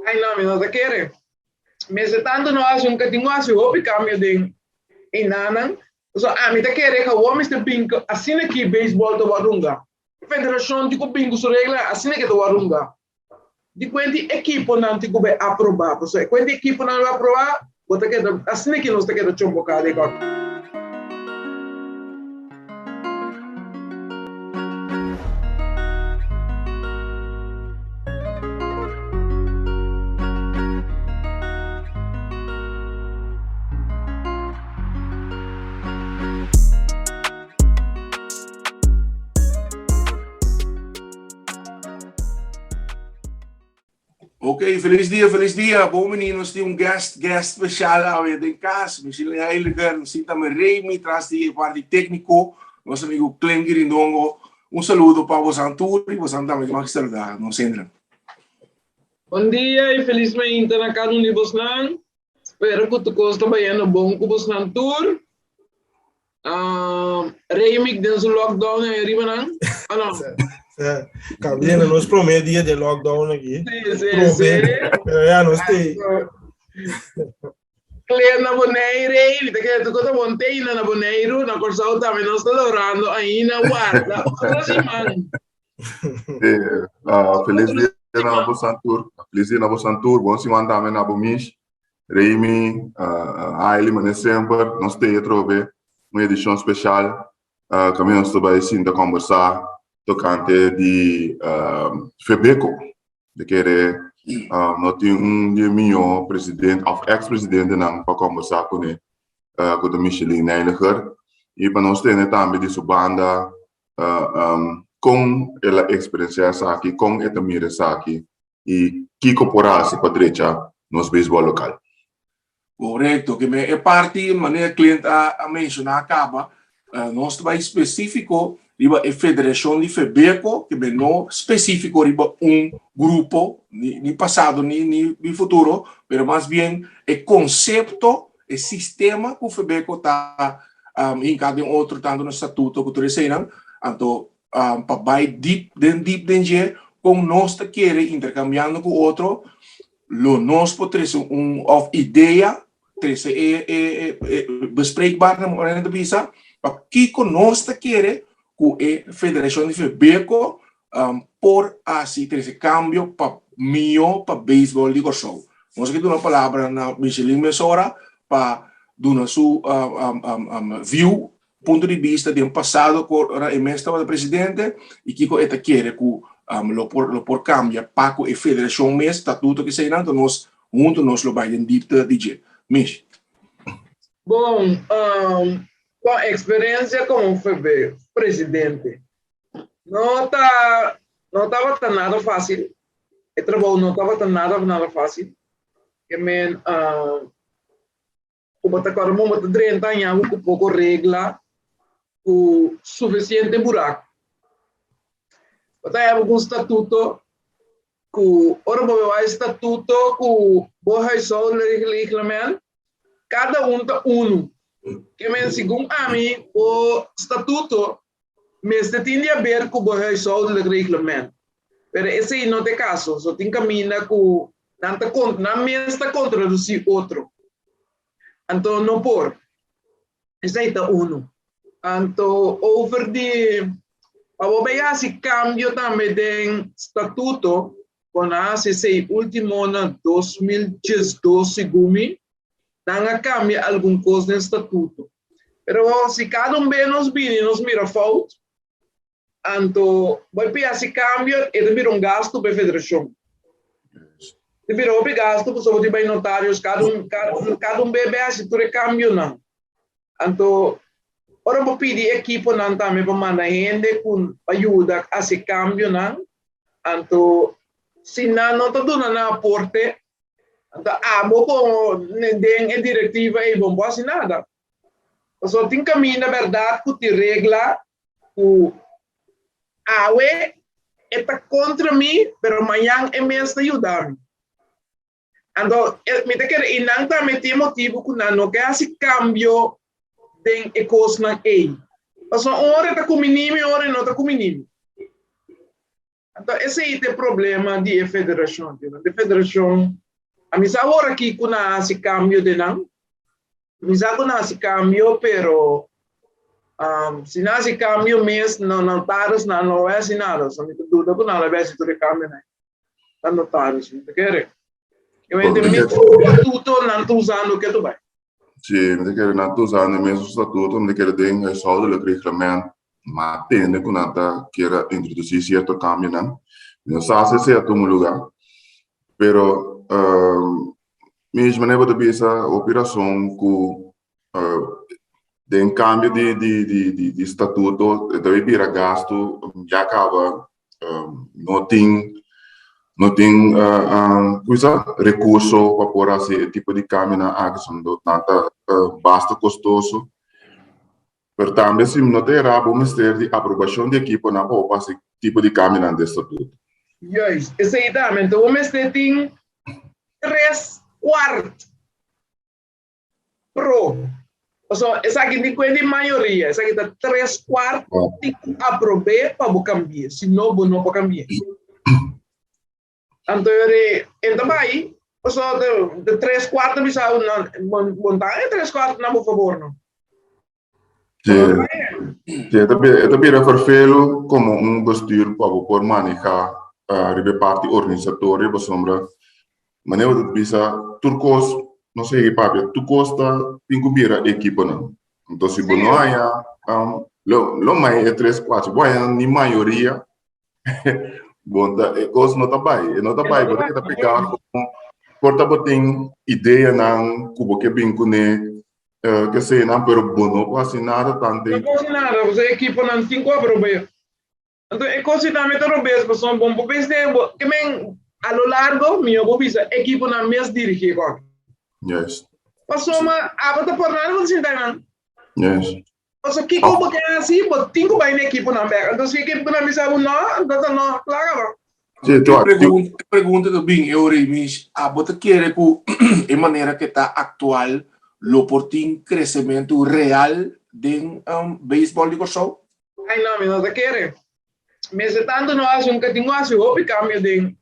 Ai não, me não te quer. Me se tanto não acho que tenho acho o cambio de inanan. So, me te quer que o homem este pinco assim aqui beisebol to warunga. Federação de pinco su regra assim que to warunga. Di quanti equipo não te be aprovar. So, quanti equipo não vai aprovar, bota que assim que nós te quer chumbo cada igual. Ok, feliz dia. Bom menino, nós temos guest especial alweer em casa. Misschien eigenlijk nós também Remy, traz de parte técnico, nosso amigo Klenger Indongo. Saludo para você, Anturi, você também que mais saudar, não Sandra. Bom dia e felizmente na casa de Bosnan. Espero que tu gosta bem bom com Bosnan Tour. Remy, dentro do lockdown, é Ribanan? Ah, não. Cabina, nos primeiro dia de lockdown aqui. Sim. Já não sei. Cliente na Boneiro, ele quer tu conta monteiro na Boneiro, na Corsal também não está logrando ainda guarda. Outra semana. Feliz dia na Bosantur. Feliz dia na Bosantur. Bom semana também na Bomish. Remy, Aile, mas sempre nós temos uma edição especial. Caminhamos também sim de conversar tocante de Febeco, de que nós temos meu presidente, ou ex-presidente, para conversar com ele, com o Michelin Neiliger, e para nós ter também de sua banda com a experiência aqui, com a mira aqui, e que corporasse Patrícia nos beisebol local. Correto, que é parte, maneira cliente a mencionar acaba, nós também específico riba a federação de Febeco, que não específico riba grupo, ni passado, ni futuro, mas mais bem o conceito, o sistema que o Febeco está em cada outro, tanto no estatuto que tu dizendo, então, para vai deep dentro, como nós queremos intercambiando com o outro, nós podemos uma ideia, bespreekbaar na maneira de pensar, para que nós queremos que a Federação de Febeco por assim ter esse cambio para melhor para beisebol de Gorsou. Nós aqui damos uma palavra na Michelin Mesora para dar sua view, ponto de vista de passado com a emenda do presidente e que ele quer que lo por cambia para que a Federação mesmo estatuto que seja nós juntos nós lo vai dito DJ. Mich. Bom, com a experiência como presidente, não estava tão nada fácil. O trabalho não estava nada fácil. Que como está agora, muito 30 anos, com pouco regla, com suficiente buraco. Até algum estatuto, com ora vai estatuto, com boa só regulamento, cada tá que segundo a mim o estatuto mas tem a ver com o só do regulamento. Mas esse não é caso, só tem caminho com não está contra outro. Então não por. Esse é Então over de vamos ver esse cambio também de estatuto quando esse último ano 2012 segundo não cambia alguma coisa no estatuto. Pero se cada menos bem nos mira falta, então vai ter esse cambio e deve vir gasto para a federação. Deve vir gasto para os bem notários, cada bebê se tudo cambio não. Então, ora vou pedir equipe não também para mandar gente com ajuda a esse cambio não. Então, se não está dando aporte, então, com a diretiva e não pode nada. Só tem caminho, na verdade, que te regla o AUE está contra mim, mas amanhã é mesmo ajudar. Então, me quer e não também tem motivo que não quer esse cambio de coisas na ei. Mas uma hora está com menino, hora não está com menino. Então, esse aí tem problema de federação. De federação, a mim agora aqui com esse cambio de não, me sabe esse cambio, pero se não esse cambio mesmo, não taros, não é assim nada. Só me dúvida com nada, vai se tu cambio, né? Não taros, não quer? Eu entendo mesmo tudo não estou usando o que tu vai. Sim, me quer não estou usando o mesmo estatuto, me quer ter é só o regulamento, mas tem que não tá queira introduzir certo cambio, não. Não sabe se é todo lugar, pero mesmo nem pode pensar operação com tem cambio de estatuto, deve vir a gasto, já acaba, não tem coisa, recurso para pôr esse tipo de cambio na ação, tanta basta custoso. Portanto, se não terá bom mistério de aprovação de equipe na para esse tipo de cambio na estatuto. Yes, exatamente. O mestre tem 3/4 pro. So, essa aqui tem coisa de maioria. Essa aqui está 3/4 tem que aprovar para o cambiar. Se não, não pode cambiar. Então, vai. So, de 3/4 me sabe, montar é 3/4 não, por favor, não. Eu também refiro como gestor para manejar a parte organizatória, por exemplo, maneira de bisa turcos, não sei, papi, turcos está incubir a equipe, não. Então, se não há, lo mais é 3/4, boa, nem maioria, bom, é coisa não está bem, porque está pegando porta botem ideia não, como que bem com que sei não, pero bono para assinar tanto. Não pode nada, você equipe não tem como aprovar. Então, é consideramente robês, porque são bom, porque que men a lo largo, minha bobisa, equipe não mesmo dirigir agora. Yes. Passou uma, bota por nada, você entende? Yes. Passou que como que é assim, but tem que vai na equipe não pega. Então, se a equipe não me sabe não, então não, claro. Pergunta também, eu remis, bota querer com a maneira que está atual, lo portim crescimento real de beisebol de corso? Ai não, não te quer. Mas tanto não acho que tenho assim o cambio de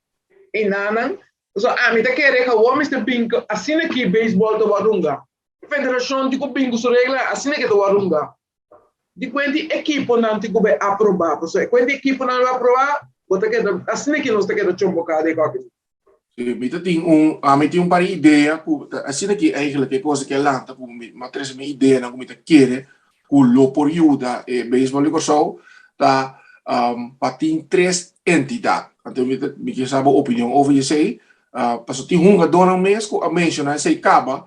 inanan. So me te quer que o homem está bingo assim que beisebol do Warunga. Federação de bingo sua regra assim que do Warunga. De quando equipe não tem que aprovar, porque quando equipe não vai aprovar, bota que assim que nós te quer chumbocar de qualquer. Mita tem par de ideia, assim que eigenlijk é coisa que lá, tá com matriz minha ideia, não como mita quer, com lo por ajuda e beisebol de corso, tá para ter 3 entidades. Então me quer saber a opinião over isso. Passo tem dona mesmo a mencionar sei acaba,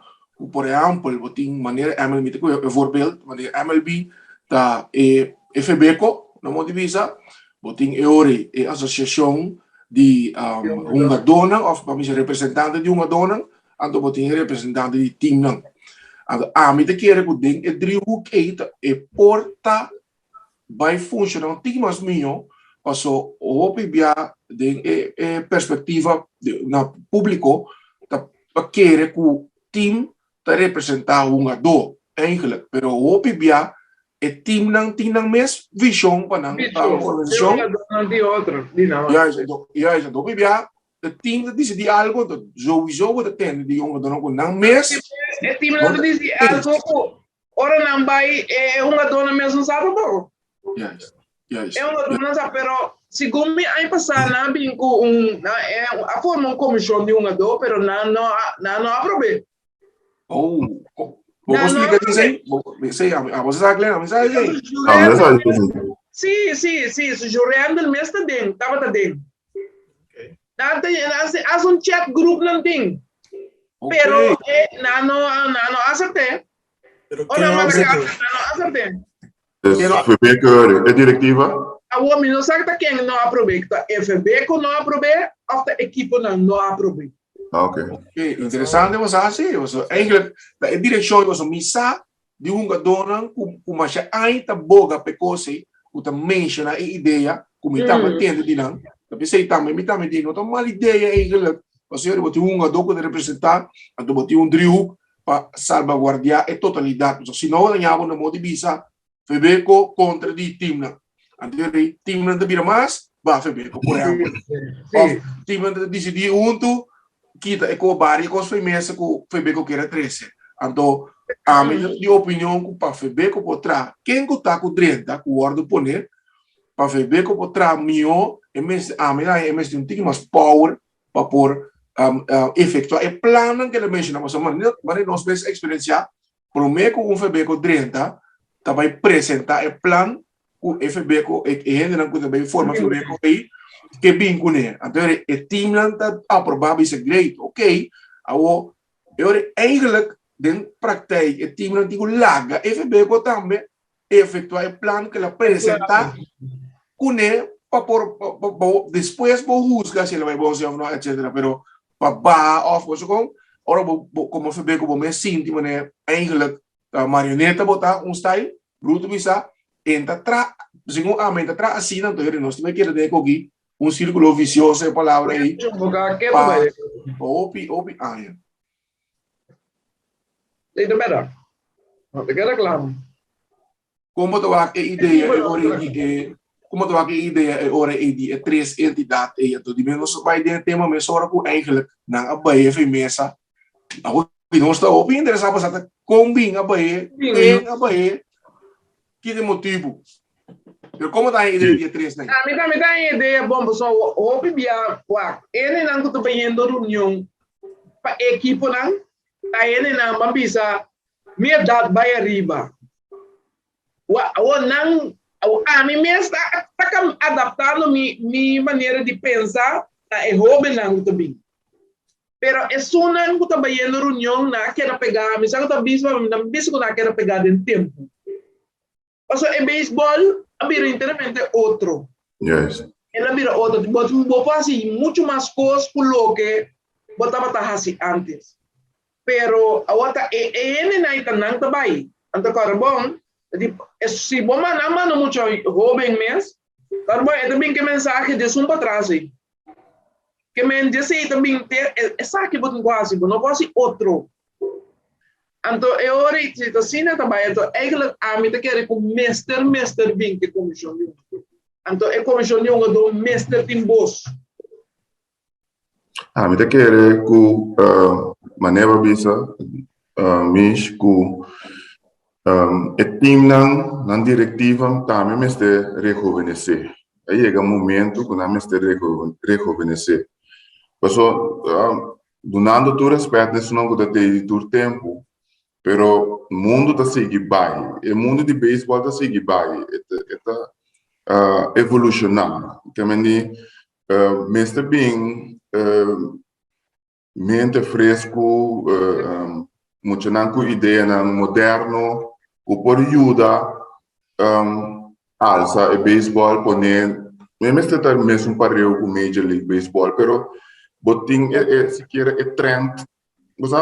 por exemplo, tem maneira MLB com voorbeeld, maneira MLB tá FBECO, não pode visa, tem EORI, a associação de uma dona, ou vamos dizer, representante de uma dona, então botem representante de time não. Me te quer que den é driehoek e porta vai funcionar timas minho, passo o PBA de perspectiva na público, tá quer que o time tá representar uma do, eigenlijk, pero o PBA é time não tem não mesmo visão para não organização. Não tem outro, de não. Então PBA o time decide algo, sowieso wat tem de jonge dona com não mesmo. O time não decide algo, ora não vai uma dona mesmo sabe bom. É uma dona sabe, pero segundo me aí passar na bem com a forma comissão de uma do, pero não aprove. Vou explicar isso aí. Você sabe, Glenn, me sabe aí. Sim, jurando o mês está dentro, estava dentro. Haz um chat group não tem. Pero não acertei. Não acertei. É diretiva? A homem não sabe quem não aprovei. A FBECO não aprovei, ou a equipe não aprovei. Ok. Interessante was assim. Eigenlijk, a direção was missa de dona como se ainda boga pecose, o menciona a ideia, como estava tendo de não. Tapi sei também, me também digo, então mal ideia eigenlijk, você eu botar dona para representar, então botar driehoek para salvaguardar a totalidade. Se não ganhava no modo de visa, FBECO contra de time. Então time não te vira mais, ba febeco, por exemplo. Sim. Tipo, decidi unto, kita e ko bari ko foi mesa ko febeco que era 13. Então, a minha de opinião com para febeco por trás, quem que tá com 30, com o ordo poner, para febeco por trás, mio, a minha é mais um pouquinho mais power para por efetuar e plano que ele mencionava, mas nós vamos experienciar, por meio com febeco 30, também apresentar o plano o febeco e ainda não também forma febeco aí que bem com ele. Então, o team não está aprovado isso é great, ok? Eu eigenlijk den praktijk o team não digo laga e febeco também efetuar o plano que ele apresenta com ele para por depois vou juzgar se ele vai bom ou não, etc. Pero para ba of course ora como febeco bom é sim, tipo né eigenlijk marioneta botar style bruto bisa entra tra segundo a mente tra assim não tô nós também quer de aqui círculo vicioso é a palavra aí opi é Ainda melhor. Não te quero claro. como tu a ideia como tu a ideia é ora de três entidades e então de menos vai de tema mas ora com eigenlijk na a baie mesa a nós está opi interessado para combina a baie tem a baie que de motivo. Pero como está a ideia de três né? A mim também dá ideia bom, pessoal. O bibia, ele não está fazendo reunião para equipe não. Tá ele não mambisa minha data vai arriba. O não a mim mesmo está adaptando minha maneira de pensar é hobby não também. Pero é só não que está fazendo reunião na quer pegar, me sabe que não bicho que não quer pegar em tempo. Passo é beisebol, a vira inteiramente outro. Yes. Ela vira outro, vou fazer muito mais coisas por lo que botava assim antes. Pero a outra ele não está não também. Então cara bom, se bom não muito jovem mesmo, cara bom é também que mensagem de para trás aí. Que me diz também ter essa que botam quase, não quase outro. Então eu ora se assim também então eigenlijk a mim te quer com mestre bem que comissão. Então é comissão do mestre timbos. Me te quer com maneira bisa mis com o team nan diretiva também me está rejuvenescer. Aí chega um momento que nós está rejuvenescer. Passou donando todo respeito nesse não que tem todo tempo, pero o mundo está seguindo bem. O mundo de beisebol está seguindo bem. Está evolucionando. Também me está bem mente fresco, muito com ideia moderno, que pode ajudar alça e beisebol poner, mesmo está mesmo pareu com Major League Baseball, pero botin sequer é trend, você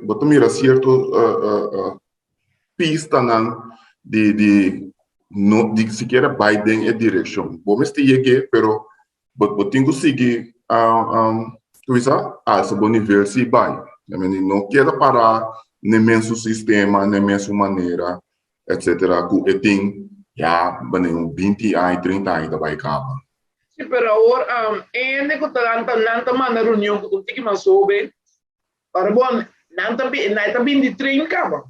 botar mira certo pista de sequer Biden é direção. Bom, este é pero botin conseguir coisa alça bom nível se vai. Não quer parar nem mesmo sistema, nem mesmo maneira, etc. Que tem já bem 20 anos, 30 anos da vai acabar. Sim, pero agora ele que está na reunião que tu tem que soube, para bom, não também de treino acaba.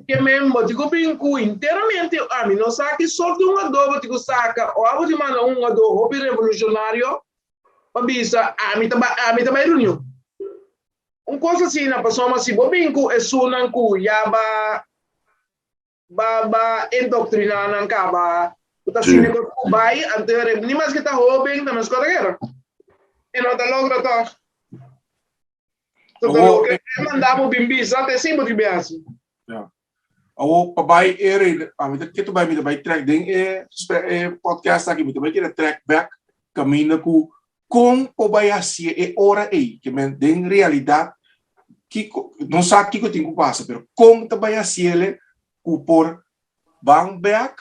Que mesmo, digo bem que inteiramente, mim não sabe que só de adobo digo saca, ou a de manda adobo revolucionário, para bisa, mim também reunião. Coisa assim na pessoa mas se bobin ko esunan ko ya ba indoctrinar nan ka ba uta sine ko bai antere ni mas kita hobing na mas ko tagara eno ta logra ta to que mandavo bimbisa te simbo di beasi o pabai a mim que tu vai me vai track ding podcast aqui muito bem que track back caminho com pabai assim é hora aí que men den realidade não sabe o que eu tenho que passar, mas como também assim ele por bang back,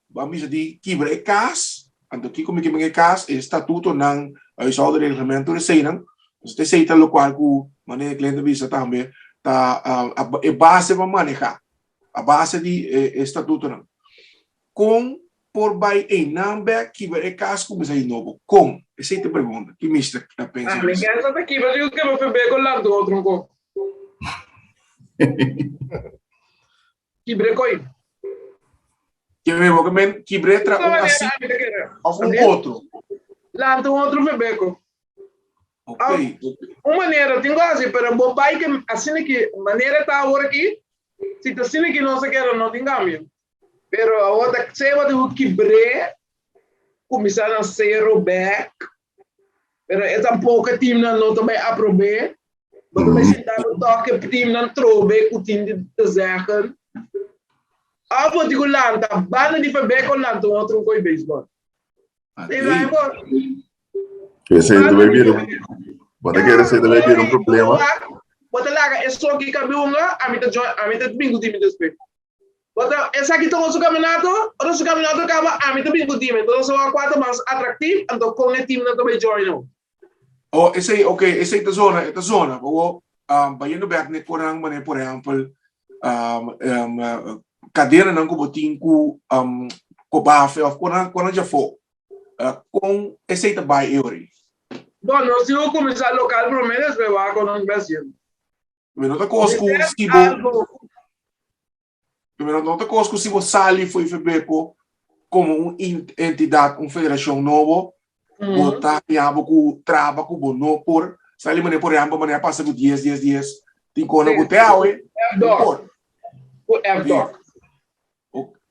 vamos dizer que é cas, então que como que é cas, estatuto não, aí só do regulamento de sei não, você sei tal local que maneira cliente visa também tá a base para manejar, a base de estatuto não, com por vai em Nambe, que vai caso como sai novo. Como? Essa é a pergunta. Que mister pensa? Ah, ninguém está aqui, mas eu quero fazer com lá do outro um pouco. Que brecoi. Que mesmo que bretra um assim ou um outro. Lá do outro bebeco. Ok. Uma maneira, tem quase, para o pai que assim que maneira está agora aqui, se está assim que não se quer, não tem câmbio. Pero a outra se vai do quebre, começar a ser o back. Pero é tão pouco time não também aprove. Mas também se dá o toque o time não trobe o time de zeggen. A vou digo lá, tá banda de feber com lá do outro coi beisebol. E vai embora. Esse aí vai vir Quando que esse aí vai vir problema. Bota lá, é só que cabe a mim tá bingo time despeito. Bota, essa aqui tá nosso campeonato acaba a mim tá bingo time. Então são a quatro mais atrativo, então com o time não também join. Oh, esse aí, ok, esse aí tá zona. O bayano back ne porang mane por exemplo, cadeira não como tem com bafe of quando já for. Com esse aí tá by euri. Bom, nós temos que começar local pelo menos levar com o Brasil. Mas não tá cosco se você sali foi febeco como uma entidade, uma federação nova, botar piaba com trava com bono por sali mane por exemplo, mane passa por 10 dias, tem quando botar awe.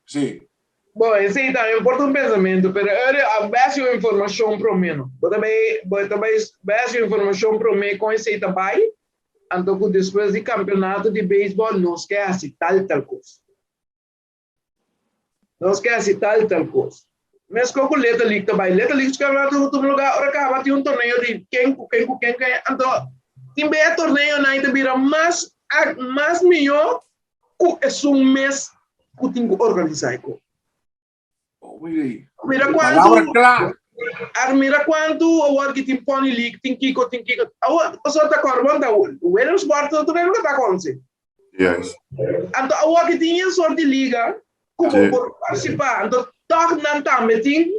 Sim. Bom, esse aí também importa um pensamento, mas a base de informação para mim, também base de informação para mim com esse também, então depois do campeonato de beisebol não esquece tal coisa. Não esquece tal coisa. Mas com o Leta League também, Leta League de campeonato no todo lugar, ora acaba de torneio de quem, então tem bem torneio na ainda vira mais melhor que um mês que tem que organizar. Mira quanto o que tem pony league tem que o só tá correndo da o eles portam tudo não tá acontecendo. Yes. Então o que tem sorte de liga como por participar então toque não tá meeting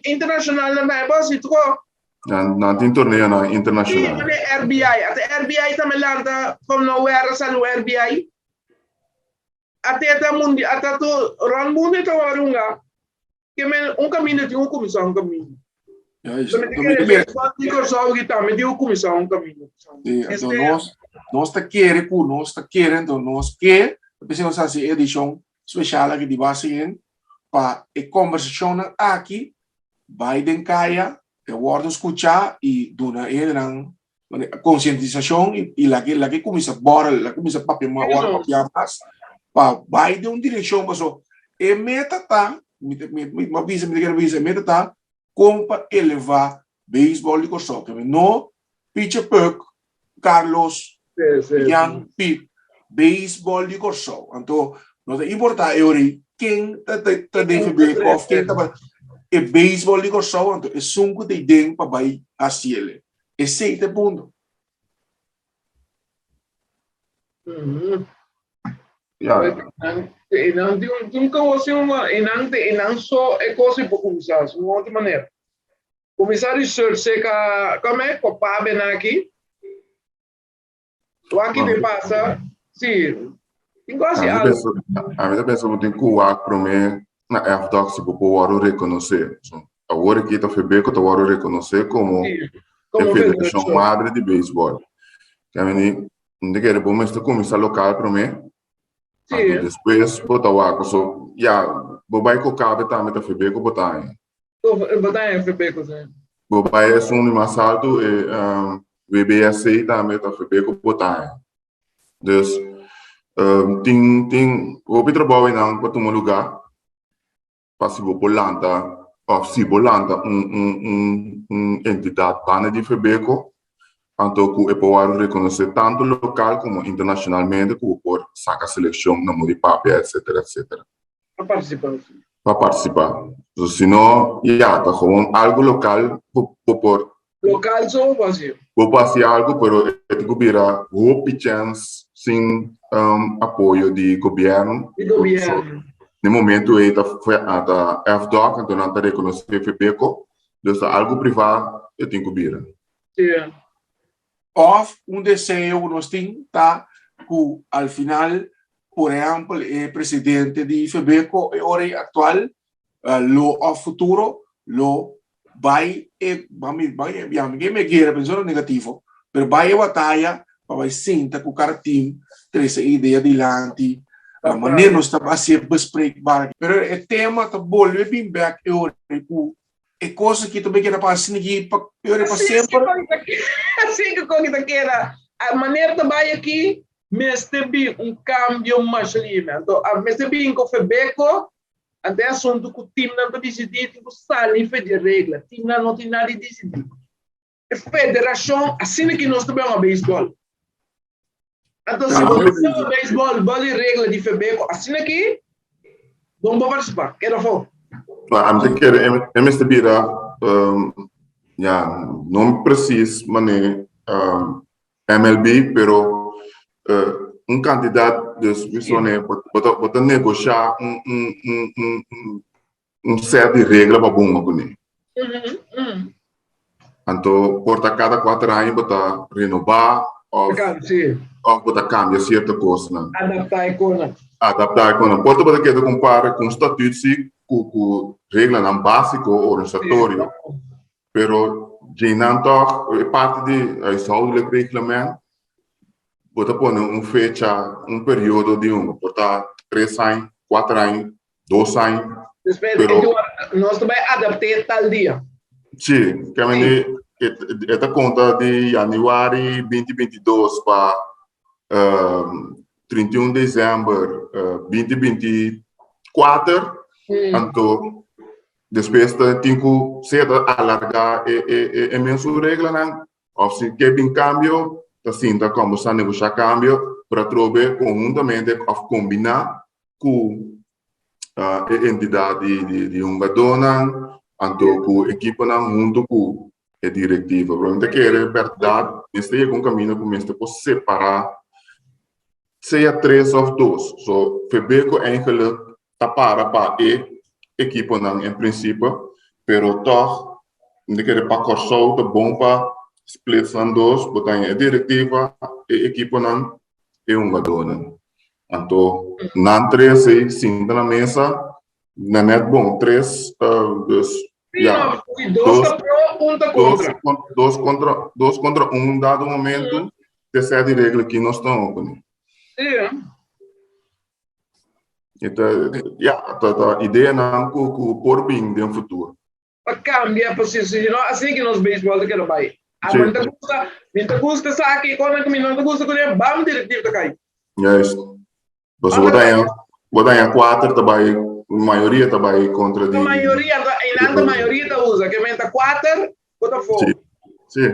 internacional na base tu não tem torneio na internacional. RBI até RBI também lá from nowhere sal RBI até mundial até tu ron mundo tá warunga que um caminho de comissão caminho comissão um caminho então nós tá querendo nós quer precisamos fazer edição especial aqui de base para a conversação aqui Biden caia eu vou escutar e dona ele conscientização e lá que começa bora lá começa papel mais para vai de uma direção mas é meta tá me avisa meta tá como para elevar beisebol de corso que não Pitcher Perk Carlos Young Pete beisebol de corso então não é importante é quem tá deve ver quem tá é beisebol de corso então é sunco de dentro para vai assim ele esse é o ponto. E não tem não só é coisa para começar, de uma outra maneira. Começar a research como é que o pabe aqui, o aqui me passa, sim, tem quase algo. A minha pessoa tem que cuidar para mim na F-Doc se for reconhecer. Agora que está febeco, está reconhecer como a Federação Madre de Beisebol. Que a mim não quer bom mas começar local para mim. Sim. Depois botar o água so bobai ko cabe também tá febeco botar. Botar em febeco sim. Bobai é um mais alto e VBSC também tá febeco botar. Dus tem o trabalho não para tomar lugar para se bolanta ou se bolanta entidade banda de febeco. Então, que é poder reconhecer tanto local como internacionalmente, que por sacar seleção na mão de papel, etc. Para participar. So, se não, tá como algo local, por local só vazio. Vou fazer algo, pero é que vira hope chance sem apoio de governo. no momento ele foi a FDOC, então não está reconhecido FEBECO, então algo privado eu tenho que vir. Sim. Of desejo nós temos, tá, que al final, por exemplo, o presidente de FEBECO, hora atual, lo ao futuro, lo vai, ninguém me quer pensar negativo, mas vai a batalha, vai sentar com o cara time, trazer a ideia adiante, a maneira nós estamos a ser bespreekbaar. Mas o tema está bom, eu vim back, é coisa que também quer passar aqui, para sempre. Assim que eu quero, a maneira de trabalhar aqui, mas teve cambio mais livre. Então, mas teve em FEBECO, até assunto que o time não está decidido, que sai e faz regra. O time não tem nada de decidido. A federação, assim que nós temos a beisebol. Então, se você tem a beisebol, bola e regra de FEBECO, assim aqui, não vou participar. Quero fogo. I'm thinking, MSB, não preciso, mané, MLB, pero candidato de solução pode negociar set de regras para bom mané. Então, porta cada 4 anos pode renovar ou pode cambiar certa coisa, né? Adaptar a economia. Pode querer comparar com o estatuto com regra não básico organizatório, pero de não tocar parte de saúde do regulamento, pode pôr fecha, período de pode 3 anos, 4 anos, 2 anos. Pero nós também adaptar tal dia. Sim, que esta conta de janeiro 2022 para 31 de dezembro 2024. Então, depois tem que ser alargar a mesma regra, né? Ou se quer um cambio, assim, como se negociar cambio, para trabalhar conjuntamente, ou combinar com a entidade de dona, então, com a equipe, junto com a diretiva. Provavelmente, que é verdade, este é um caminho que se pode separar, seja 3 ou 2. So, FEBECO eigenlijk para a equipe em princípio, pero toch, não quer para corso, é bom para split em 2, botar a diretiva, a equipe e dona. Então, não 3, sim, na mesa, não é bom, 3, 2, já. 2 contra 1, dado momento, decide a regra que nós estamos. Então, a ideia não é que o por bem no futuro. Para cambiar a posição, assim que nós beisebol que não vai. A gente custa saque, quando que não custa quando vamos diretivo da cai. É isso. Você botar em 4 também, a maioria também contra a maioria, a maioria usa, que menta 4, bota fogo. Sim.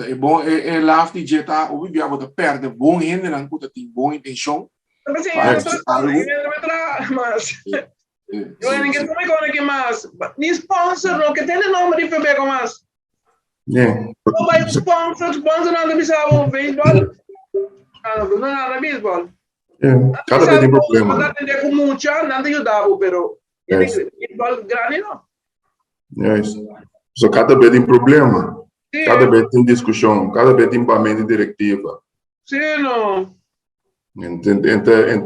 É bom, é lá de jetar, o viver bota perde bom rende, não puta tem boa intenção. Mas eu ninguém também conta que mais. Nem sponsor não que tem nome de FEBECO mais. Não vai sponsor não deve ser o beisebol. Não nada beisebol. Cada vez tem problema. Não tem como muito, não ajudava, pero beisebol grande não. É isso. Só cada vez tem problema. Cada vez tem discussão, cada vez tem pagamento diretiva. Sim, não.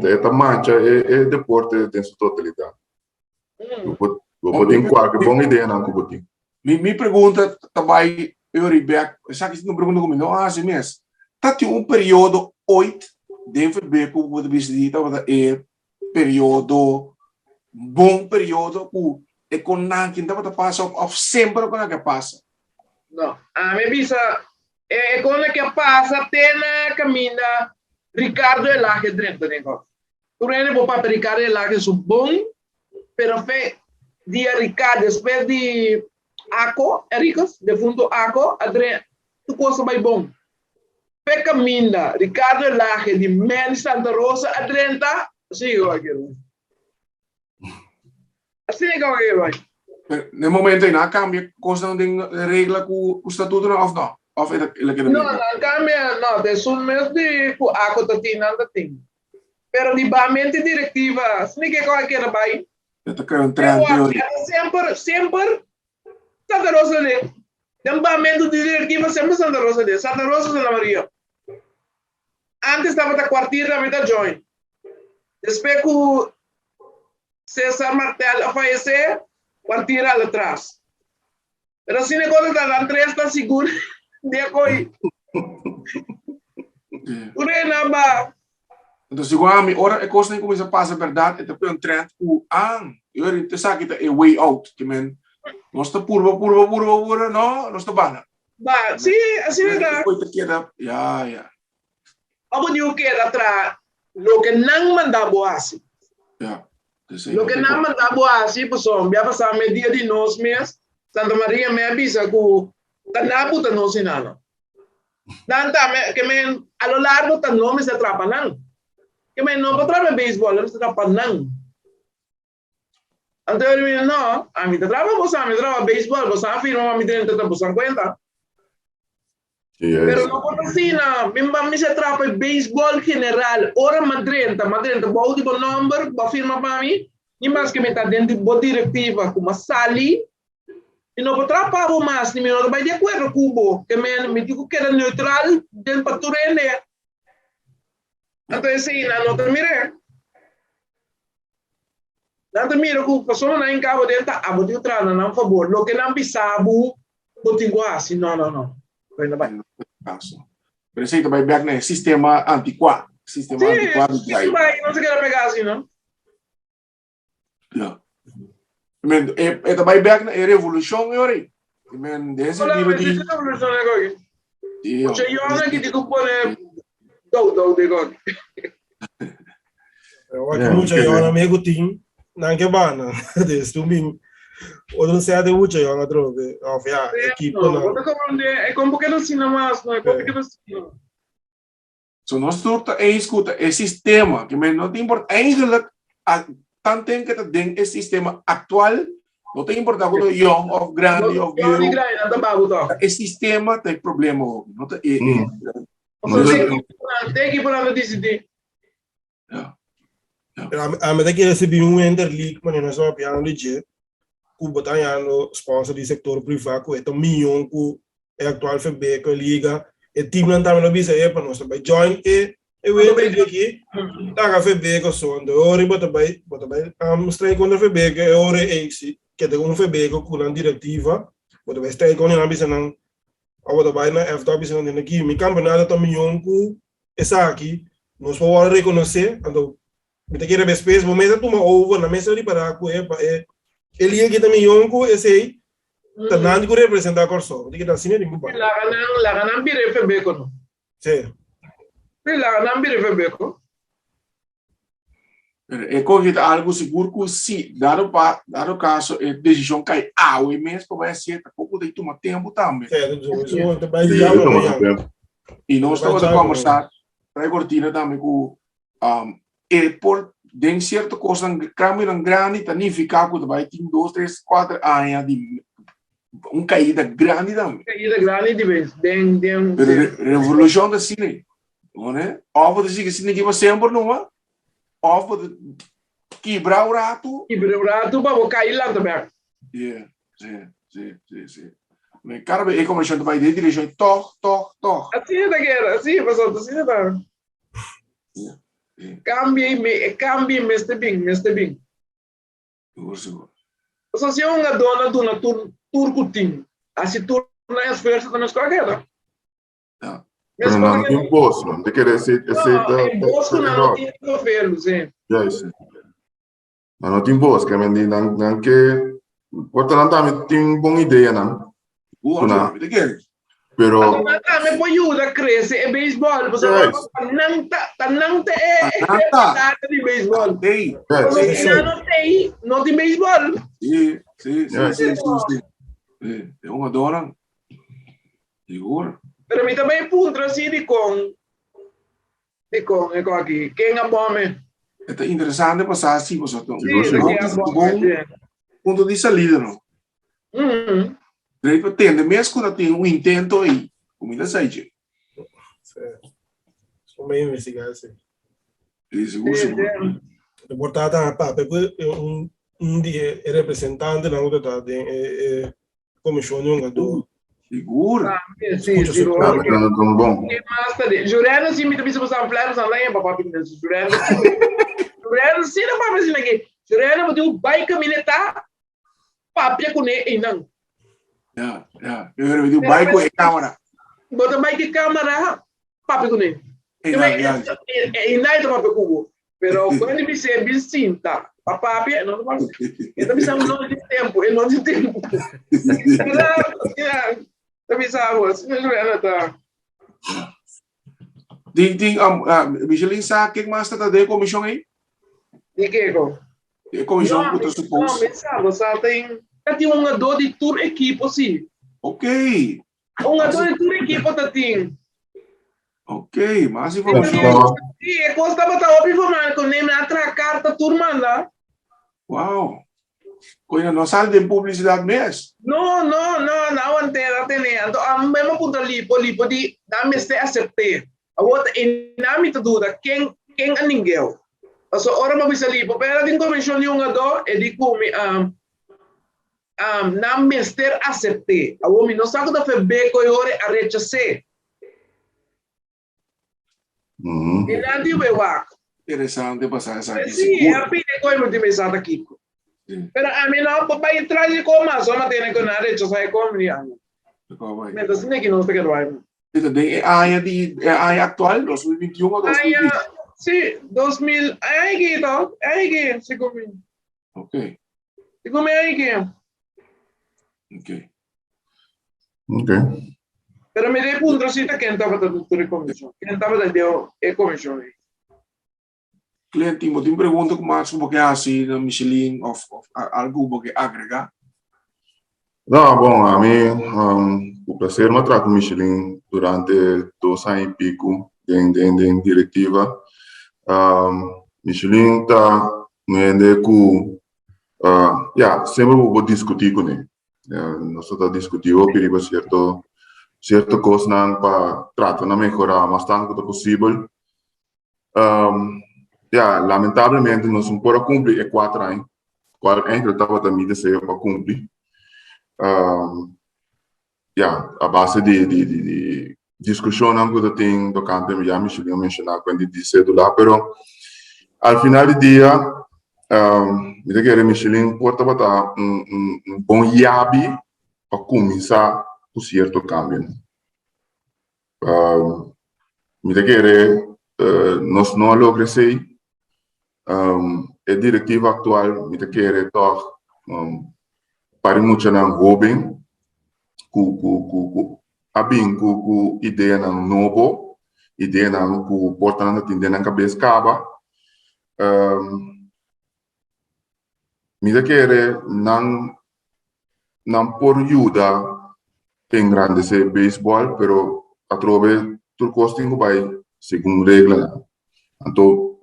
Esta mancha é deporte em sua totalidade. Vou ter qualquer boa ideia não que me pergunta também Euribeck, sabe que não pergunta comigo, assim mesmo. Tá tem período 8 de FEBECO que visita período bom período que com nanque não passa sempre com que passa. Não, a minha visa é com que passa tem na caminha Ricardo Elaje dentro de nós. Tu não é para Ricardo Elaje é bom, pero fe dia Ricardo depois de Aco, Ericos, de fundo Aco, Adriano, tu coisa vai bom. Fe caminha Ricardo Elaje de Mel Santa Rosa, Adriano tá, sigo aqui. Assim é que eu vai. No momento ainda cambia, coisa não tem regra com o estatuto não, ou não? Não, cambia, não, é só mesmo de Aco tá tem, nada tem. pero di ba mente directiva, sini que qualquer vai. Ito kayo ang trend theory. Sempre Santa Rosa de. Dem ba mente directiva sempre Santa Rosa de. Santa Rosa de la Maria. Antes estava da quartira da join. Depois que César Martel faleceu, quartira atrás. Pero se negócio da Andrés está seguro, dia coi. Urena ba. Então, se igual ora é coisa nem começa a passar verdade, é também um trend o eu era interessado que é way out, que men nós está purva, não, nós está bana. Ba, sim, assim é. Depois te queda, ya. Abo diu que atrás, lo que não manda boasi. Ya. Lo que não manda boasi, pessoal, via passar media de nós mês, Santa Maria me avisa que tanapo tá não sinala. Nanta que men a lo largo tá não me se atrapa não. Que men não para trabalhar beisebol, não se atrapa não. Então eu digo, não, a mim trabalha você, a mim trabalha beisebol, você afirma a mim dentro da bolsa 50. Pero no por assim, não, me se atrapa beisebol general, ora madrenta, bom tipo number, ba firma para mim, e mais que me tá dentro de diretiva, como sali. E não vou atrapar o mais, nem não vai de acordo com o cubo, que me digo que era neutral dentro para tu render. Então, assim, não te mire. Não te mire que a pessoa não encaba dentro, vou te entrar, não, por favor. Lo que não pisava, vou te igual, assim, não. Vai, vai. Pero isso aí também back no sistema antiquado. Sistema antiquado. Sim, vai, não se quer pegar assim, não? Ja. Men, é também back na revolução, yori. Men, desse Olha, tipo de... essa revolução é agora. Sim. Você joga que digo pone do digo. Eu acho que muita gente me gutin, não que bana, desse tu mim. Outro se de muita gente trove, of ya, equipe não. É como porque não ensina mais, não é porque não ensina. So nós turta é escuta é sistema que men não tem importa eigenlijk tanto tem que tem esse sistema atual não tem importa quando young of grande of grande não babu to. Esse sistema tem problema não tem tem que por onde decidir. A medida que recebi Interleague, mas não só piano de que botar no sponsor do setor privado, que é um milhão que é atual FB, que liga, e time não está no bisa para nós também join e o Interleague aqui tá a FB que só ando ori bota bem strike contra FB que é ori ex que tem um FB que com diretiva bota bem strike contra na bisa não a bota bem na F bisa não aqui mi campeonato tá milhão que essa aqui nós podemos reconhecer então me te quer ver space vou mesa toma over na mesa de para com ele aqui também milhão que esse aí tá nada que representar a corso tem que dar cine de muito bem la ganan bire FB kono sim la ganan bire FB ko é coisa algo seguro que se dado caso a decisão cai o mês para vai ser pouco de tomar tempo também e nós estamos a conversar para cortina também com por tem certa coisa caminho grande significa que vai ter 2, 3, 4 anos de caída grande também de vez den revolução da cine não é ou você que cine que você sempre não é ou quebrar o rato para cair lá também sim mas cara é como a gente vai de direção toc assim é daquela assim pessoal assim é da cambie Mr. Bing so se uma dona turcutim assim turno é esforço da escola aquela Pero não tem imposto, não tem que receita imposto não tem que oferecer sim yes não tem imposto que mendi não que portanto também tem boa ideia não pero me pode ajudar a crescer é beisebol você não tá de beisebol não tem beisebol sim é uma dona seguro pero mim também ponto assim de com aqui quem é bom é interessante passar assim você ponto de saída não Depende, mesmo quando tem intento aí, como ainda sai. Como é investigar assim? Seguro, seguro. Portata a Papa, un dia è rappresentante della unità di commissione do. Seguro. Sì, sì, Tá, mas não tão bom. che basta di Giuliano sì mi capisco sta flare sta lei papà pinne Giuliano sì non papà sì che Giuliano tu vai camminata papia con e non Ya, ya. Yo creo que tu vai con cámara. bota vai che camera papia con e night papia cubo però quando mi sei vicinta papà papia non papà e tu mi sa un non di tempo e non di tempo tu mi sa Giuliano ta Ding, Michelin sa que más trata de comisión aí? di che co De comisión no, puto no, suppose. pensavo, tem um dor de tour equipo, sim. Ok. Dor de tour equipo, tem. Ok, más información. Sim, é coisa que estava óbvio, mano, quando nem me atra carta turma lá. Wow. Coisa não sai de publicidade mesmo. Não, antena, então, a mesma ponta lipo de, não me se acertei. A outra, e não me dúvida, quem é ninguém. Also, ora ma bisa lipo, pero din commission yung ado, e di kumi, na mister acerte. Awo mi no saco da febe ko yore a rechace. E na di bewak. Interessante passar essa aqui. Sì, a fine ko mo di mesata kiko. Pero a mi no, pa vai traje ko ma, so ma tiene ko na rechace ko mi ano. Mentre sine que não está querendo. A área atual, 2021 ou 2020? Sì, 2000, che, secondo me. Ok. Secondo me che. Ok. Ok. Pero me dei punto sì che andava da tutto le commissioni. Che andava da Dio e commissioni. Cliente, mo tem pergunta como acho que é assim na Michelin ou algo que agregar. Não, bom, a mim, o prazer me trago Michelin durante 2 anos e pico em diretiva. Michelin está no com sempre vou discutir com ele. Nós estamos discutindo perigo certo coisa não para tratar de melhorar mais tanto quanto possível. Lamentavelmente nós não podemos cumprir 4 anos. Qual é que estava também desejo para cumprir? A base de discussão que eu tenho tocante a Michelin mencionar quando disse do lá, pero al final do dia, me que Michelin pode botar bom yabi para começar o certo cambio. Me que nós não logramos a diretiva atual, me que toch para muito não jovem com ideia não novo, ideia não com portanto atender na cabeça caba, me que não por ajuda em grande se beisebol, pero através do costing vai segundo regra, então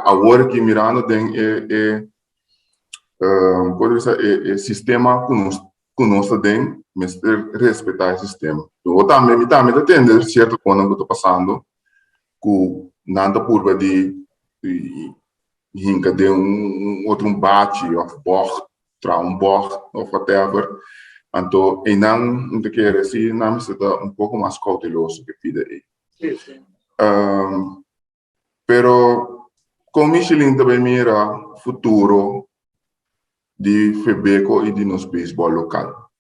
agora que mirando tem sistema conosco tem, mas respeitar o sistema. Eu também entender certo quando eu estou passando, com nada por de hinca de outro bate, ou board, ou whatever. Então, e não te quer assim, não me está pouco mais cauteloso que pide aí. Pero com Michelin também mira futuro de Febeco e de nos beisebol local.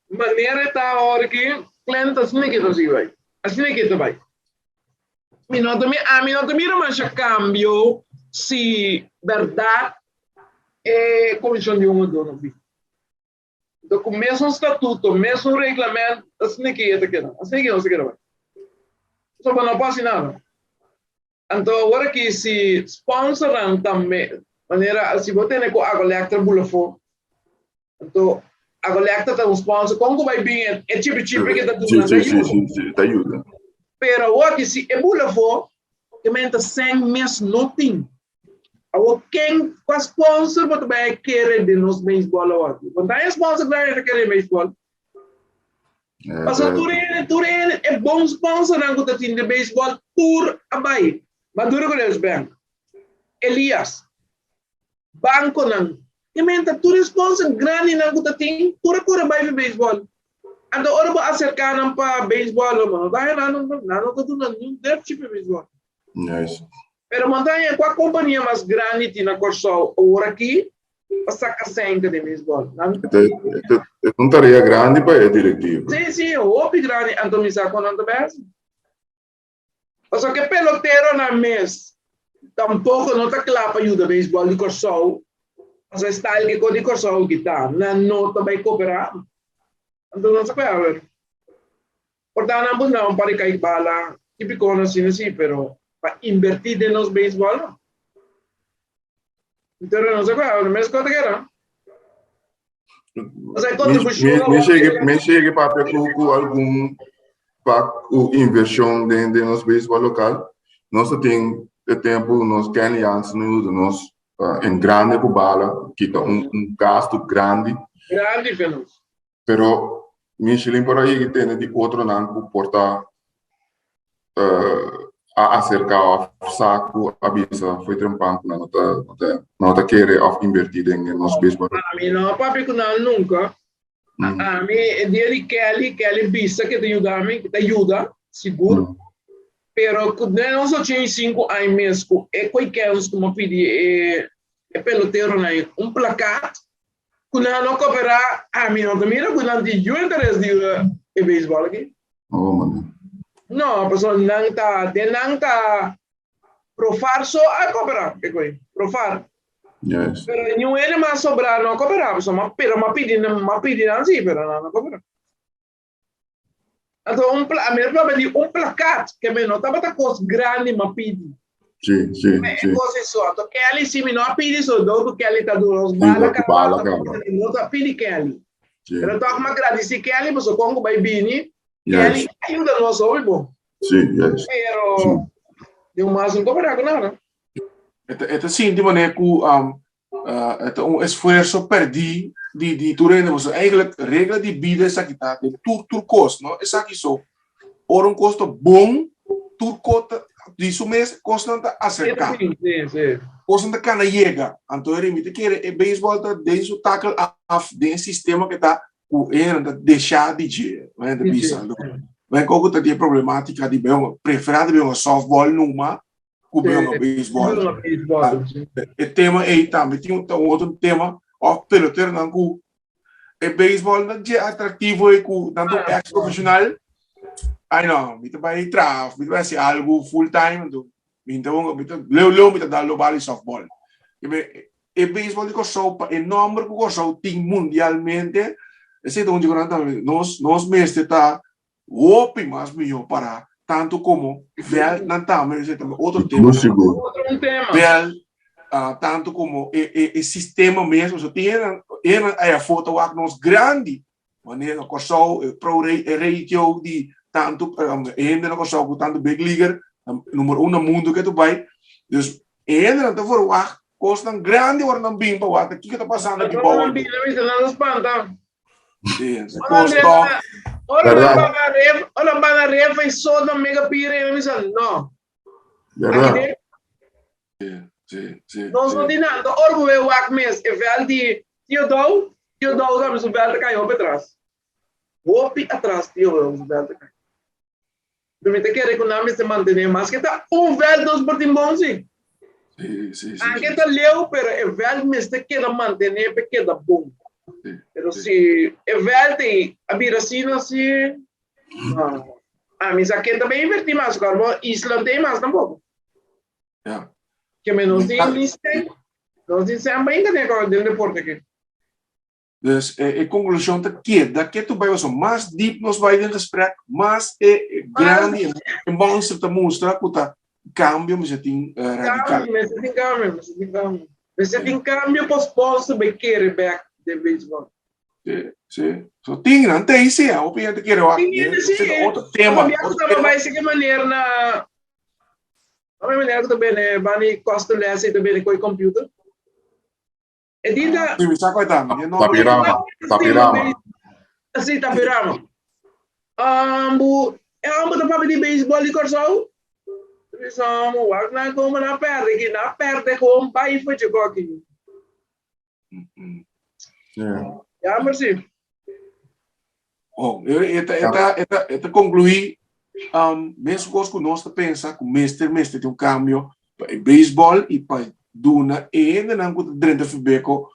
Maneira está hora que cliente assim que assim vai. Assim que vai. A mim não mira mais cambio se verdade é comissão de dono. Então, com o mesmo estatuto, mesmo regulamento, assim que é que não. Assim que não se quer vai. Só para não passar nada. Então, agora que se sponsoram também, maneira, se você tem com a collector bulafo, então, a collector tem sponsor, como vai bem, é tipo que está tudo Sim, tá ajuda. Pero o que se é bulafo, que menta sem mes nothing. O quem com sponsor você vai querer de nos beisebol agora. Quando é sponsor vai querer beisebol. Mas o tour é bom sponsor não que tem de beisebol tour abai. Maduro Correios Bank. Elias. Banco nang. Imenta tu responsa grande nang kutating pura-pura by baseball. Ando ora ba acercar ng pa baseball mo. Dahil nano to na yung depth chip baseball. Yes. Pero montanha, qual a companhia mais grande tem na Corsol? Ora aqui, passa a senha de baseball. É uma tarefa grande para a diretiva. Sim, o grande, então me saco não também. Só que pelotero na mês, tampouco não está claro para ajudar baseball de Corsol. Mas o style que com de Corsol que tá, não também cooperar. Então não se pode ver. Portanto, não para cair bala, típico assim, pero para invertir em nos beisebol. Então não se pode, mas quanto que era? Mas a contribuição... Me chega para com algum inversão dentro de nosso beisebol local. Nós temos tempo, nós queremos nós em grande por bala, que é gasto grande. Grande, Fernando. Pero Michelin por aí que tem de outro não porta a acercar o saco a bisa foi trampando não tá querer invertir em nosso beisebol. A mim não, papi que não nunca. A mim é dia de Kelly bisa que te ajuda, seguro. Pero não só tinha 5 anos mesmo, é qualquer um como pedir pelotero aí, placate. Quando não cooperar, a mim não mira quando tem interesse de beisebol aqui. Oh, mano. Não, a pessoa não tá profar só a cooperar, que coisa, profar. Yes. Pero não é mais sobrar não cooperar, só mas pedir assim, pero não cooperar. Então a minha prova de placate que me não tá coisa grande mas pedir. Sim. Coisa só, então Kelly se me não pedir só do Kelly tá duro, bala não tá pedir Kelly. Pero tá uma agradecer Kelly, mas o Congo vai vir. Kelly ajuda nós hoje, bom. Sim, yes. Pero deu mais um cooperar com nada. Então sim, de maneira que esforço perdi de turno, mas eigenlijk regra de vida essa que tá, de tur custo, não? Essa aqui só. Ora custo bom, tur custo disso mês constante acercar. Sim. Constante cana chega. Então ele me te quer é beisebol tá desde o tackle off de sistema que tá o era deixar de dia, né, de bisa. Mas como tá de problemática de bem, preferado bem softball numa o bem beisebol. O tema aí também tem outro tema, o pelotero não com é beisebol não é atrativo e com tanto ex profissional. Ai não, me vai entrar, me vai ser algo full time, então me dar global softball. E beisebol de Kosovo é nome que Kosovo tem mundialmente. Esse é onde nós mestre tá o mais melhor para tanto como ver não tá, mas também outro tema. Ver tanto como o sistema mesmo, só tem a foto lá nós grande, maneira Kosovo pro ratio de tanto ainda não Kosovo tanto big leaguer número 1 no mundo que tu vai, dus ainda não for lá costa grande ou não bem para lá, o que está passando aqui para Não não espanta. Olha para a ref e só não mega pire, não. Verdade. Sim. Nós não tem nada. Ora vou o Acmes, é velho tio dou, vamos o velho caiu para trás. Vou atrás, tio vamos o velho caiu. Permite que economia se mantenha mais que tá velho dos portimbons sim. Aqui tá leu, pero é velho mas te queda manter porque queda bom. Pero se é velho tem a viracina se mas aqui também invertir mais, cara, Isla tem mais tampouco. Que menos tem liste, nós dizemos ainda né agora dentro do deporte aqui. Dus a conclusão tá que daqui tu vai so mais deep nos vai em gesprek, mais grande e bom se te mostrar que tá cambio mas tem radical. Mas tem cambio posto bem querer back de beisebol. Sim. So tem não tem sim, a opinião te quero outro tema. Vai ser que maneira na a maneira que também né, vai costa lesse também com o computer. Edita. Sim, me saco então. Tapirama. Assim, Tapirama. Ambo da papo de beisebol de Corsol. Precisamos, wag na como na perde com pai foi de aqui. Já, Marci. Oh, eta concluí, mesmo que nós pensa que o mestre tem cambio para beisebol e para duna e ainda não com dentro do febeco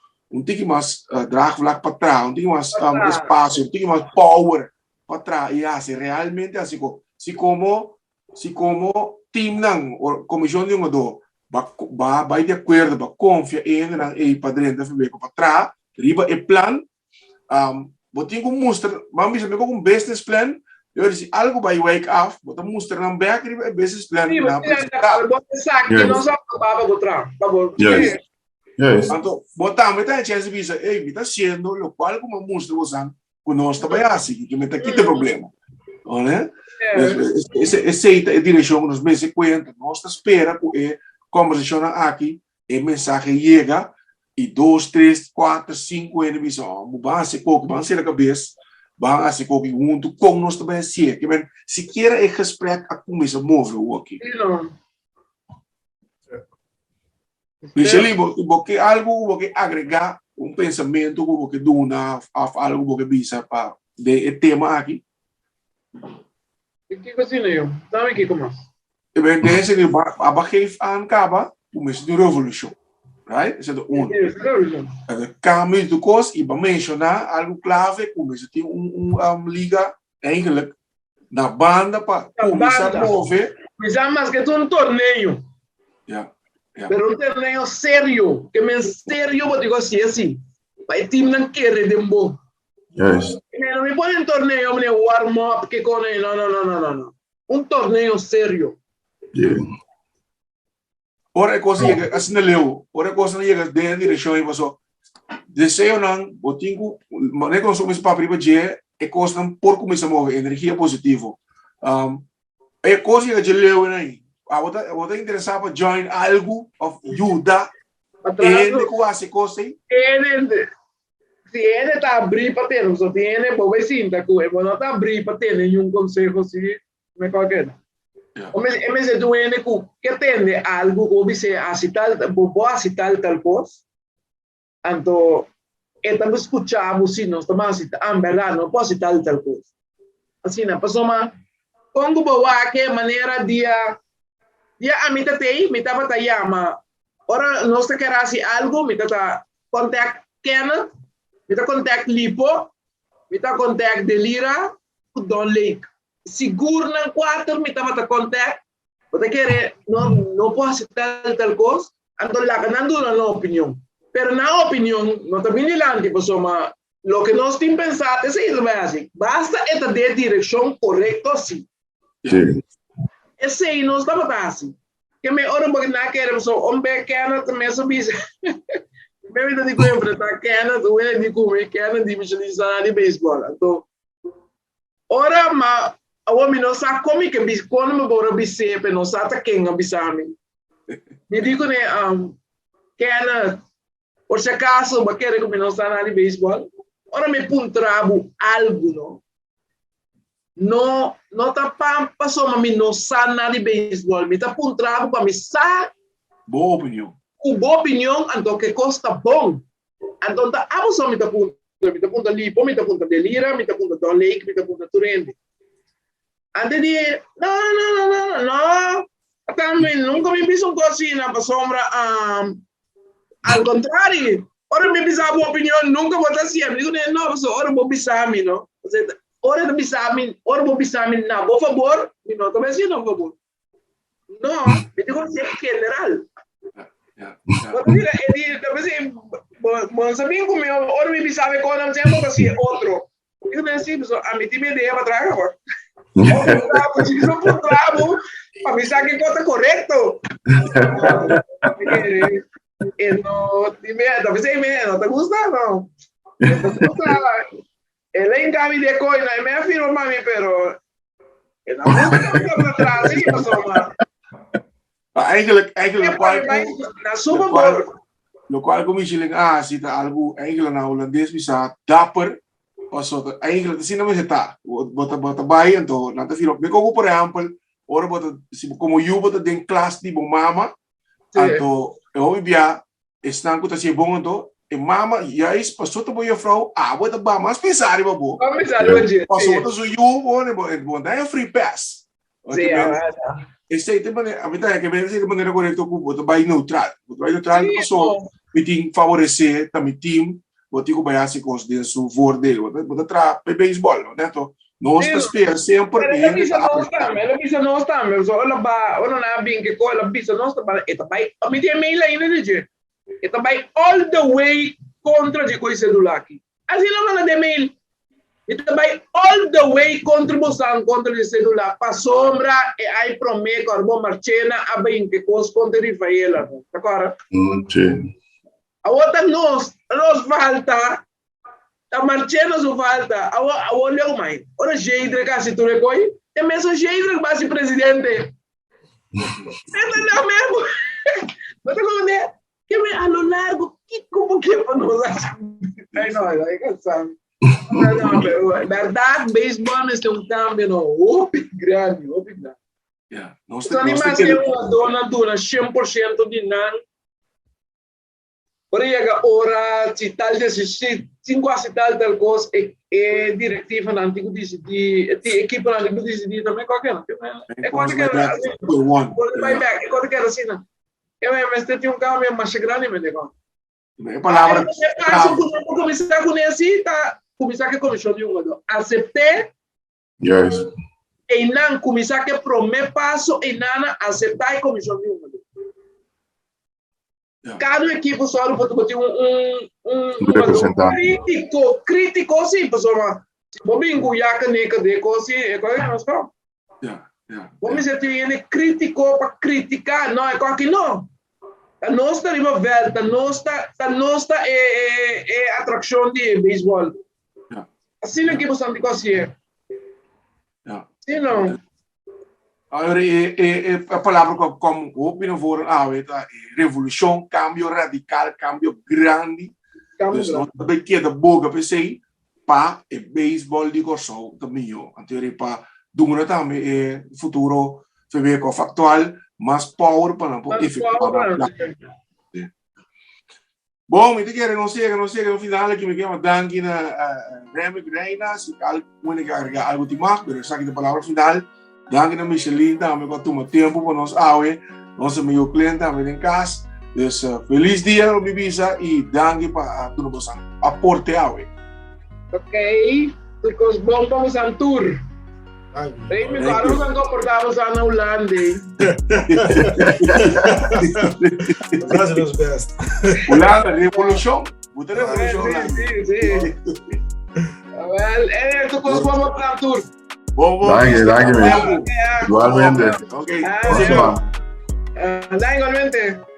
tique mais draagvlak para trás, tique mais espaço, tique mais power para trás e assim realmente assim como team não ou comissão de jogador vai de acordo, vai confia ainda não e para dentro do febeco para trás, riba e plan botinho com mostra, vamos dizer com business plan. Eu disse, algo vai wake up, botar mostra na back e business plan. Sim, você sabe que não só para botar, tá bom? Yes. Então, botar, mas tem a chance de dizer, ei, me está sendo, o qual como mostra você, que nós também assim, que me está aqui tem problema, não é? Essa é a direção que nós me se conta, nós espera que a conversação aqui, a mensagem chega e 2, 3, 4, 5 anos, vão ser a cabeça. Bang asi ko junto com nós também assim que bem sequer é respeito a como isso move o aqui Michele porque algo porque agregar pensamento porque duna algo porque bisa para de tema aqui que coisa eu sabe que como e bem desse que abaixei an caba o mês de revolution. Right? Esse é o cambio de coisa e para mencionar algo clave como se tem liga eigenlijk na banda para começar a mover. Mas mais que um torneio. Pero um torneio sério, que men sério vou dizer assim, vai time não quer de bom. Yes. Não me põe um torneio, me warm up que com não. Um torneio sério. Yeah. Ora cosa chega assim leu, ora cosa chega dentro direção e passou. Desejo não, botinho, mas não somos para privar de é coisa não por começar a mover energia positiva. É coisa que leu aí. Você interessado para join algo of ajuda e quase coisa aí. Se ele está abrir para ter, só tem ele boa cinta que ele não está abrir para ter nenhum conselho assim, me qualquer. Mas é do ele que tem algo que você assistir, vou assistir tal coisa. Então, estamos escutando se nós estamos assistindo, verdade, não posso assistir tal coisa. Assim, na pessoa, como boa que maneira de a mim tá aí, me tava tá chama. Ora nós tá querendo assim algo, me tá contact Kenneth, me tá contact Lipo, me tá contact Delira, Don Lake. Seguro na 4 me tava contact. Porque querer não posso citar tal coisa, então lá ganhando na opinião. Pero na opinião, não tá vindo lá tipo soma, lo que nós temos pensado é assim, basta esta de direção correta assim. Sim. Esse aí nós estamos assim. Que me ora porque não queremos só homem Kenneth também subir. Me vida de coisa para Kenneth, o ele de comer Kenneth de visualizar de beisebol. Então, ora mas o homem não sabe como que quando me bora bisep não sabe quem é bisame. Me digo né Kenneth, por se acaso vai querer que não sabe de beisebol. Ora me puntrabo algo não tá para só mas não sabe nada de beisebol, me tá puntrabo para me sabe boa opinião. Boa opinião, então que custa bom. Então tá só me tá punta Lipo, me tá punta Delira, me tá punta Don Lake, me tá punta Turende. Antes de não. Também nunca me fiz coisa para sombra ao contrário. Ora me pisava uma opinião, nunca vou dar sempre. Digo, não, ora vou pisar me, não? Ora vou pisar me, não, por favor, me não também assim, não, por favor. Não, me digo assim, general. Ele também mas sabia como eu, ora me pisava com não sei como assim, outro. Digo assim, a mim tive ideia para trás agora. Não por travo, para me saber que coisa correto. Talvez não te gusta, não. Ele é engabe de coisa, me afirma mami, pero não gusta para trás, sim, pessoal. Eigenlijk na qual commissie zit algo eigenlijk na Hollandees bisa dapper of zo eigenlijk zien we het daar wat bij en to na te veel me como por exemplo ora como eu boto den classe de mama, Sim. então eu via estão com se bom então e mama já isso passou também a frau bota ba mas pensar em babo Vamos pensar hoje. passou então o eu bom daí free pass Sim, esse aí também a verdade é que bem de maneira correta o boto vai neutral passou me tem favorecer também time boto que vai se considerar su for dele boto tra beisebol né então nós espera sempre ela bisa não está mas ela não bem que ela bisa não está para eta vai a mim tem mail ainda de eta vai all the way contra de coisa do aqui assim não manda de mail eta vai all the way contribuição contra de celular para sombra e aí promete carbo marchena a bem que coisa contra de faela tá claro Sim. a outra nos falta a marchena nos falta a olha o mais ora jeito que se tu recoi é mesmo jeito que vai ser presidente é não mesmo mas como é que me a lo largo que como que não ai não aí que sabe não pero verdade beisebol é cambio no grande yeah nós então animação uma dona 100% de nan por aí agora se tal de 5 a tal coisa é diretiva na antigo decidir equipe na antigo decidir também qualquer é qualquer vai back é qualquer assim não mas tem cambio mais grande me digo é palavra começar com esse tá começar que comissão de aceitar Yes. e não começar que primeiro passo e não aceitar a comissão de cada equipe só pode ter crítico sim pessoal bobinho já que nem que de coisa é coisa não só vamos dizer tem crítico para criticar não é qualquer não a nossa rivalidade a nossa é atração de beisebol assim é que você não consegue sim não agora a palavra como opinião for revolução cambio radical cambio grande dus não também queda boga pensei para o beisebol de corso também anterior para dunguna também futuro foi com factual mas power para não efetuar bom me diga não sei no final que me quer danke na Remy Greina se algo carregar algo de mais pero saque de palavra final danke na Michelin também com tomar tempo para nós nosso meu cliente também em casa dus feliz dia mi visa e danke para tudo você aporte ok because bom vamos a tour Remy claro que não portamos a na Holanda Brasil is best. Holanda revolução outra revolução sim well tu vamos para tour bom Danke, igualmente. ok igualmente